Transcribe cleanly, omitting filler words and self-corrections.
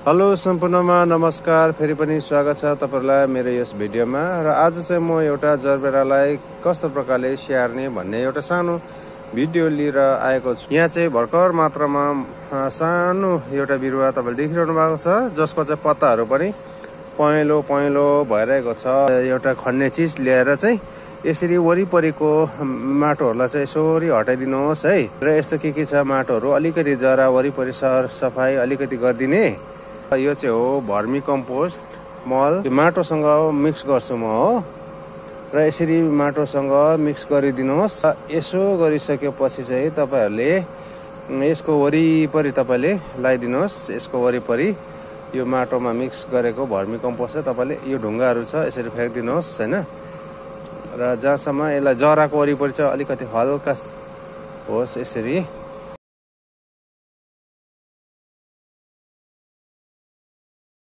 Hello सम्पूर्णमा नमस्कार। फेरि पनि स्वागत छ तपाईहरुलाई मेरो यस भिडियोमा। र आज चाहिँ म एउटा जरबेरालाई कस्तो प्रकारले स्याहार्ने भन्ने एउटा सानो भिडियो लिएर आएको छु। यहाँ चाहिँ भर्खर मात्रामा सानो एउटा बिरुवा तपाईले देखिरहनु भएको छ, जसको चाहिँ पत्ताहरू पनि पहेँलो पहेँलो भइरहेको छ। एउटा खन्ने चीज ल्याएर चाहिँ यसरी वरिपरिको माटोहरुलाई चाहिँ यसरी हटाइदिनुहोस् है। र यस्तो के छ माटोहरु अलिकति जरा वरिपरि सफाई अलिकति गरिदिने। यो चाहिँ हो भर्मी कम्पोस्ट मल। यो माटोसँग मिक्स गर्छु म हो। र यसरी माटोसँग मिक्स गरिदिनुहोस्। यसो गरिसकेपछि चाहिँ तपाईहरुले यसको वरिपरि तपाईले लगाइदिनुहोस्। यसको वरिपरि यो माटोमा मिक्स गरेको भर्मी कम्पोस्ट चाहिँ तपाईले यो ढुङ्गाहरू छ यसरी फ्याँक्दिनुहोस् हैन। र जहाँसम्म यसलाई जराको वरिपरि चाहिँ अलिकति हल्का होस् यसरी